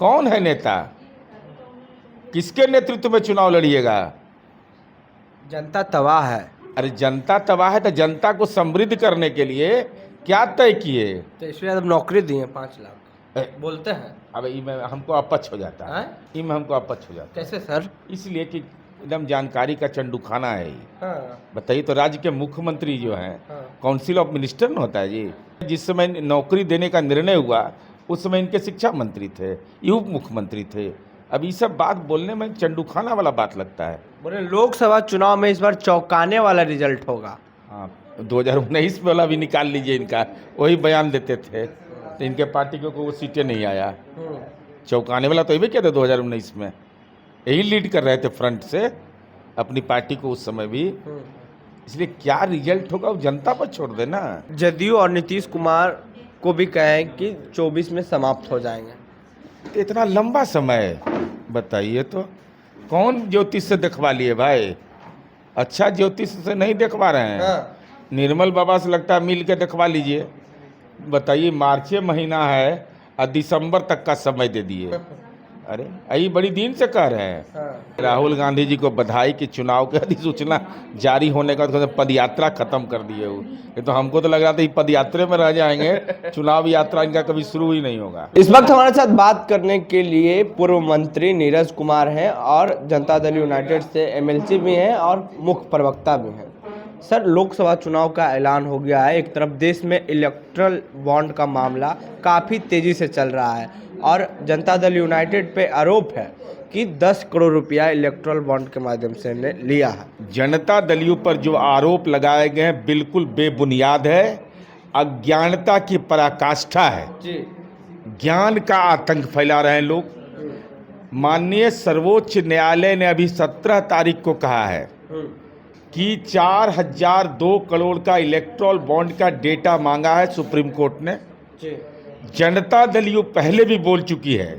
कौन है नेता? किसके नेतृत्व में चुनाव लड़िएगा? जनता तबाह है। अरे जनता तबाह है तो जनता को समृद्ध करने के लिए क्या तय किए? तेजस्वी यादव नौकरी दिए 5 लाख ए, बोलते हैं। अब इनमें हमको अपच हो जाता है। इनमें हमको अपच हो जाता है। कैसे सर? इसलिए कि एकदम जानकारी का चंडूखाना है ये। हाँ। बताइए, तो राज्य के मुख्यमंत्री जो हैं, हाँ। काउंसिल ऑफ मिनिस्टर न होता है जी। जिस समय नौकरी देने का निर्णय हुआ उस समय इनके शिक्षा मंत्री थे, ये उप मुख्यमंत्री थे। अब ये सब बात बोलने में चंडूखाना वाला बात लगता है। बोले लोकसभा चुनाव में इस बार चौंकाने वाला रिजल्ट होगा। हाँ, 2019 वाला भी निकाल लीजिए, इनका वही बयान देते थे तो इनके पार्टी को वो सीटें नहीं आया। चौंकाने वाला तो ये किया था 2019 में, यही लीड कर रहे थे फ्रंट से अपनी पार्टी को उस समय भी। इसलिए क्या रिजल्ट होगा वो जनता पर छोड़ देना। जदयू और नीतीश कुमार को भी कहें कि 24 में समाप्त हो जाएंगे। इतना लंबा समय बताइए, तो कौन ज्योतिष से दिखवा लिए भाई? अच्छा ज्योतिष से नहीं दिखवा रहे हैं। हाँ। निर्मल बाबा से लगता है मिल के दिखवा लीजिए। बताइए, मार्च महीना है और दिसंबर तक का समय दे दिए। अरे यही बड़ी दिन से कह रहे हैं। हाँ। राहुल गांधी जी को बधाई कि चुनाव की अधिसूचना जारी होने का तो पदयात्रा खत्म कर दिए वो। ये तो हमको तो लग रहा था ये पदयात्रा में रह जाएंगे, चुनाव यात्रा इनका कभी शुरू ही नहीं होगा। इस वक्त हमारे साथ बात करने के लिए पूर्व मंत्री नीरज कुमार हैं और जनता दल यूनाइटेड से एमएलसी भी हैं और मुख्य प्रवक्ता भी हैं। सर, लोकसभा चुनाव का ऐलान हो गया है। एक तरफ देश में इलेक्ट्रल बॉन्ड का मामला काफ़ी तेज़ी से चल रहा है और जनता दल यूनाइटेड पे आरोप है कि 10 करोड़ रुपया इलेक्ट्रल बॉन्ड के माध्यम से ने लिया है। जनता दलियों पर जो आरोप लगाए गए हैं बिल्कुल बेबुनियाद है, अज्ञानता की पराकाष्ठा है जी। ज्ञान का आतंक फैला रहे हैं लोग। माननीय सर्वोच्च न्यायालय ने अभी 17 तारीख को कहा है कि 4002 करोड़ का इलेक्ट्रल बॉन्ड का डेटा मांगा है सुप्रीम कोर्ट ने। जी। जनता दलियों पहले भी बोल चुकी है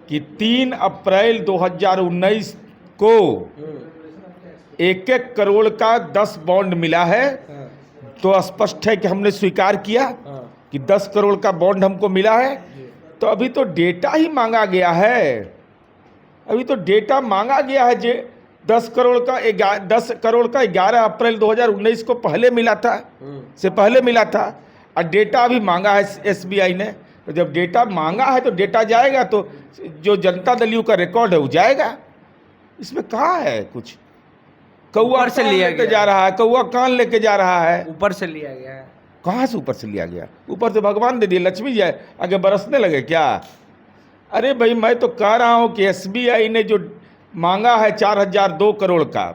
कि 3 अप्रैल 2019 को 1-1 करोड़ का 10 बॉन्ड मिला है। तो स्पष्ट है कि हमने स्वीकार किया कि 10 करोड़ का बॉन्ड हमको मिला है। तो अभी तो डेटा ही मांगा गया है, अभी तो डेटा मांगा गया है। जे 10 करोड़ का 11 अप्रैल 2019 को पहले मिला था, से पहले मिला था और डेटा अभी मांगा है एसबीआई ने। तो जब डेटा मांगा है तो डेटा जाएगा, तो जो जनता दलियों का रिकॉर्ड है वो जाएगा। इसमें कहाँ है कुछ? कौआ से लिया लेके जा रहा है, कौआ कान लेके जा रहा है। ऊपर से लिया गया है। कहाँ से ऊपर से लिया गया? ऊपर से भगवान दे दिए, लक्ष्मी जी आगे बरसने लगे क्या? अरे भाई, मैं तो कह रहा हूँ कि एसबीआई ने जो मांगा है 4002 करोड़ का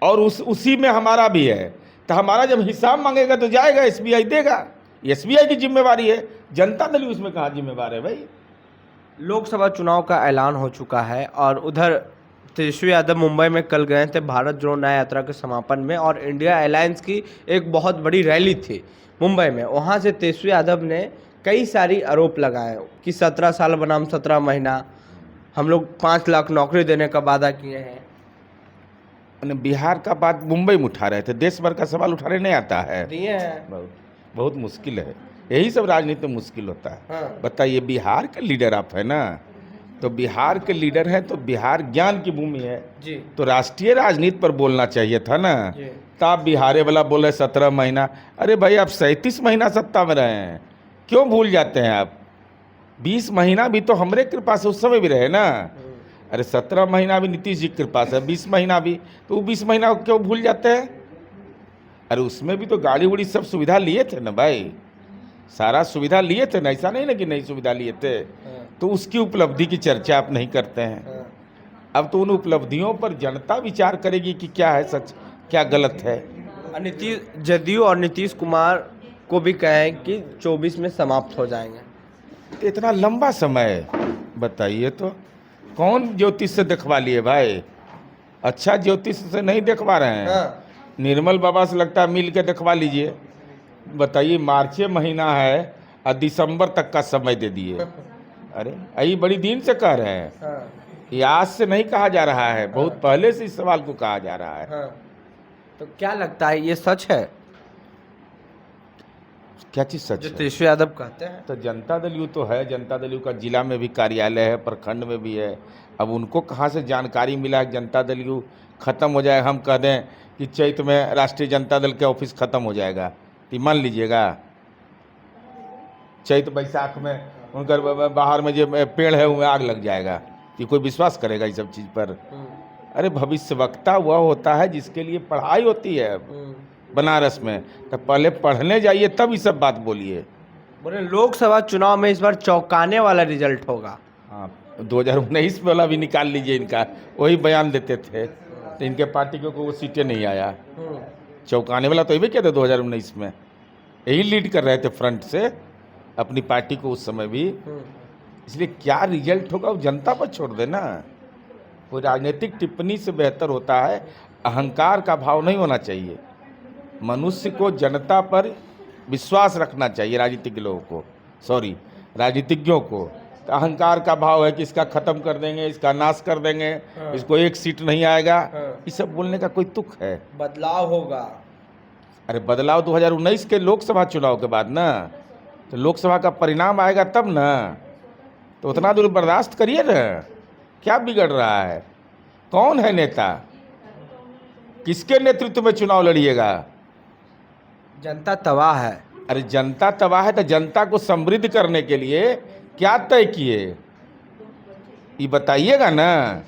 और उसी में हमारा भी है, तो हमारा जब हिसाब मांगेगा तो जाएगा, एसबीआई देगा। एसबीआई की जिम्मेवारी है, जनता दल उसमें कहाँ जिम्मेवार है भाई? लोकसभा चुनाव का ऐलान हो चुका है और उधर तेजस्वी यादव मुंबई में कल गए थे भारत जोड़ो न्याय यात्रा के समापन में और इंडिया अलायंस की एक बहुत बड़ी रैली थी मुंबई में। वहाँ से तेजस्वी यादव ने कई सारी आरोप लगाए कि 17 साल बनाम 17 महीना, हम लोग 5 लाख नौकरी देने का वादा किए हैं। बिहार का बात मुंबई में उठा रहे थे, देश भर का सवाल उठाने नहीं आता है। दिए हैं। बहुत मुश्किल है, यही सब राजनीति में मुश्किल होता है। हाँ। बताइए, बिहार के लीडर आप है ना, तो बिहार के लीडर हैं तो बिहार ज्ञान की भूमि है जी। तो राष्ट्रीय राजनीति पर बोलना चाहिए था ना। तो आप बिहारे वाला बोले 17 महीना। अरे भाई, आप 37 महीना सत्ता में रहे हैं, क्यों भूल जाते हैं आप? 20 महीना भी तो हमरे कृपा से उस समय भी रहे ना। अरे 17 महीना भी नीतीश जी की कृपा से, 20 महीना भी, तो वो 20 महीना को क्यों भूल जाते हैं? अरे उसमें भी तो गाड़ी उड़ी सब सुविधा लिए थे ना भाई, सारा सुविधा लिए थे ना, ऐसा नहीं ना कि नहीं सुविधा लिए थे। तो उसकी उपलब्धि की चर्चा आप नहीं करते हैं। अब तो उन उपलब्धियों पर जनता विचार करेगी कि क्या है सच, क्या गलत है। जदयू और नीतीश कुमार को भी कहें कि 24 में समाप्त हो जाएंगे। इतना लंबा समय बताइए, तो कौन ज्योतिष से दिखवा लिए भाई? अच्छा ज्योतिष से नहीं दिखवा रहे हैं। निर्मल बाबा से लगता है मिल के दिखवा लीजिए। बताइए, मार्च महीना है और दिसंबर तक का समय दे दिए। अरे यही बड़ी दिन से कह रहे हैं, ये आज से नहीं कहा जा रहा है, बहुत पहले से इस सवाल को कहा जा रहा है। तो क्या लगता है, ये सच है? क्या चीज़ सच जो है? तेजस्वी यादव कहते हैं। तो जनता दल यू तो है, जनता दल यू का जिला में भी कार्यालय है, प्रखंड में भी है। अब उनको कहाँ से जानकारी मिला कि जनता दल यू खत्म हो जाए? हम कह दें कि चैत में राष्ट्रीय जनता दल के ऑफिस खत्म हो जाएगा, तो मान लीजिएगा चैत बैसाख में उनकर बाहर में जो पेड़ है उनमें आग लग जाएगा, तो कोई विश्वास करेगा इस सब चीज़ पर? अरे भविष्यवक्ता वह होता है जिसके लिए पढ़ाई होती है बनारस में, तो पहले पढ़ने जाइए तब ये सब बात बोलिए। बोले लोकसभा चुनाव में इस बार चौंकाने वाला रिजल्ट होगा। हाँ, 2019 वाला भी निकाल लीजिए, इनका वही बयान देते थे, तो इनके पार्टी को वो सीटें नहीं आया। चौंकाने वाला तो ये भी कहते 2019 में, यही लीड कर रहे थे फ्रंट से अपनी पार्टी को उस समय भी। इसलिए क्या रिजल्ट होगा वो जनता पर छोड़ देना। कोई राजनीतिक टिप्पणी से बेहतर होता है अहंकार का भाव नहीं होना चाहिए। मनुष्य को जनता पर विश्वास रखना चाहिए, राजनीतिक लोगों को, सॉरी राजनीतिज्ञों को। तो अहंकार का भाव है कि इसका ख़त्म कर देंगे, इसका नाश कर देंगे, इसको एक सीट नहीं आएगा, ये सब बोलने का कोई तुक है? बदलाव होगा। अरे बदलाव 2019 के लोकसभा चुनाव के बाद ना, तो लोकसभा का परिणाम आएगा तब ना, तो उतना दूर बर्दाश्त करिए ना। क्या बिगड़ रहा है? कौन है नेता? किसके नेतृत्व में चुनाव लड़िएगा? जनता तबाह है। अरे जनता तबाह है तो जनता को समृद्ध करने के लिए क्या तय किए ये बताइएगा ना।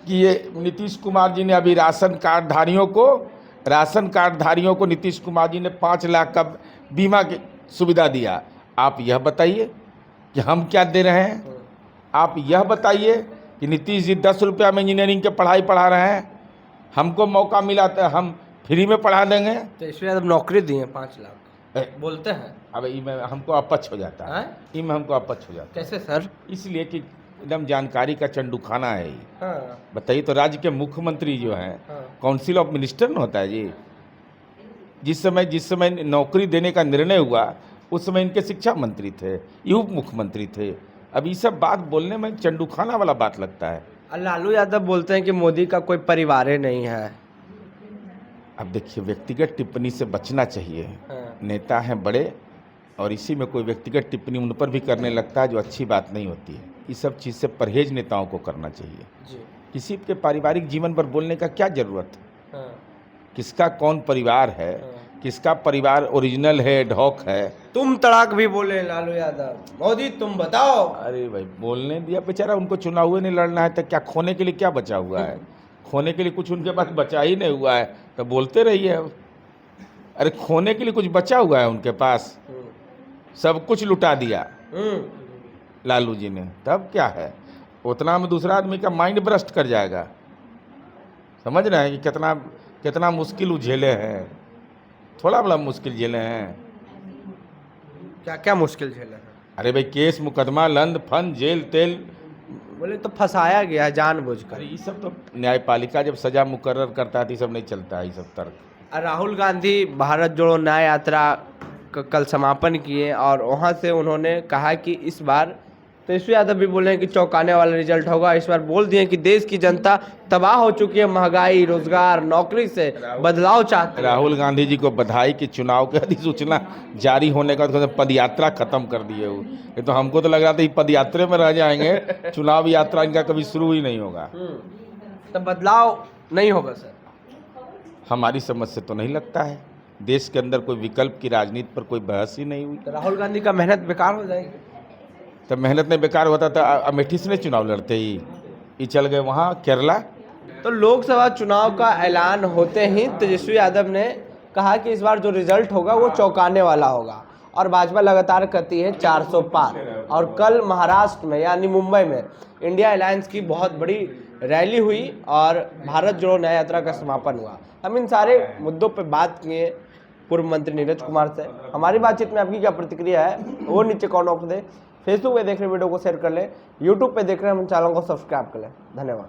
कि ये नीतीश कुमार जी ने अभी राशन कार्डधारियों को नीतीश कुमार जी ने 5 लाख का बीमा की सुविधा दिया। आप यह बताइए कि हम क्या दे रहे हैं? आप यह बताइए कि नीतीश जी 10 रुपया में इंजीनियरिंग के पढ़ाई पढ़ा रहे हैं, हमको मौका मिला तो हम फ्री में पढ़ा देंगे। तेजस्वी यादव नौकरी दी है 5 लाख बोलते हैं। अब इनमें हमको अपच हो जाता है, इनमें हमको अपच हो जाता है। कैसे सर? इसलिए कि एकदम जानकारी का चंडूखाना है ये। हाँ। बताइए, तो राज्य के मुख्यमंत्री जो हैं, काउंसिल ऑफ मिनिस्टर न होता है जी। जिस समय नौकरी देने का निर्णय हुआ उस समय इनके शिक्षा मंत्री थे, ये उप मुख्यमंत्री थे। अब ये सब बात बोलने में चंडूखाना वाला बात लगता है। लालू यादव बोलते हैं कि मोदी का कोई परिवार ही नहीं है। अब देखिए, व्यक्तिगत टिप्पणी से बचना चाहिए। नेता हैं बड़े, और इसी में कोई व्यक्तिगत टिप्पणी उन पर भी करने लगता है जो अच्छी बात नहीं होती है। इस सब चीज़ से परहेज नेताओं को करना चाहिए जी। किसी के पारिवारिक जीवन पर बोलने का क्या जरूरत है? किसका कौन परिवार है, किसका परिवार ओरिजिनल है, ढोक है? तुम तड़ाक भी बोले लालू यादव, मोदी तुम बताओ। अरे भाई, बोलने दिया बेचारा, उनको चुनाव हुए नहीं लड़ना है तो क्या खोने के लिए क्या बचा हुआ है? खोने के लिए कुछ उनके पास बचा ही नहीं हुआ है, तो बोलते रहिए। अरे खोने के लिए कुछ बचा हुआ है उनके पास? सब कुछ लुटा दिया लालू जी ने, तब क्या है? उतना में दूसरा आदमी का माइंड ब्रस्ट कर जाएगा। समझ रहे हैं कि कितना मुश्किल वो झेले हैं? थोड़ा बड़ा मुश्किल झेले हैं। क्या क्या मुश्किल झेले हैं? अरे भाई, केस मुकदमा, लंद फंद, जेल तेल। बोले तो फंसाया गया जानबूझकर। अरे ये सब तो न्यायपालिका जब सजा मुकर्रर करता है तो ये सब नहीं चलता है, ये सब तर्क। राहुल गांधी भारत जोड़ो न्याय यात्रा का कल समापन किए और वहां से उन्होंने कहा कि इस बार तेजस्वी यादव भी बोले हैं कि चौंकाने वाला रिजल्ट होगा। इस बार बोल दिए कि देश की जनता तबाह हो चुकी है, महंगाई, रोजगार, नौकरी से बदलाव चाहते हैं। राहुल गांधी जी को बधाई कि चुनाव के अधिसूचना जारी होने का तो पदयात्रा खत्म कर दिए हो। ये तो हमको तो लग रहा था ये पदयात्रा में रह जाएंगे, चुनाव यात्रा इनका कभी शुरू ही नहीं होगा। तो बदलाव नहीं होगा सर? हमारी समझ से तो नहीं लगता है। देश के अंदर कोई विकल्प की राजनीति पर कोई बहस ही नहीं हुई। तो राहुल गांधी का मेहनत बेकार हो जाएगी? तब मेहनत नहीं बेकार होता तो अमेठी से नहीं चुनाव लड़ते ही, ये चल गए वहाँ केरला। तो लोकसभा चुनाव का ऐलान होते ही तेजस्वी यादव ने कहा कि इस बार जो रिजल्ट होगा वो चौंकाने वाला होगा और भाजपा लगातार करती है 400 पार। और कल महाराष्ट्र में यानी मुंबई में इंडिया अलायंस की बहुत बड़ी रैली हुई और भारत जोड़ो न्याय यात्रा का समापन हुआ। हम इन सारे मुद्दों पर बात किए पूर्व मंत्री नीरज कुमार से। हमारी बातचीत में आपकी क्या प्रतिक्रिया है वो नीचे कमेंट बॉक्स में दें। फेसबुक पे देख रहे वीडियो को शेयर कर लें, यूट्यूब पे देख रहे हैं हम चैनल को सब्सक्राइब कर लें। धन्यवाद।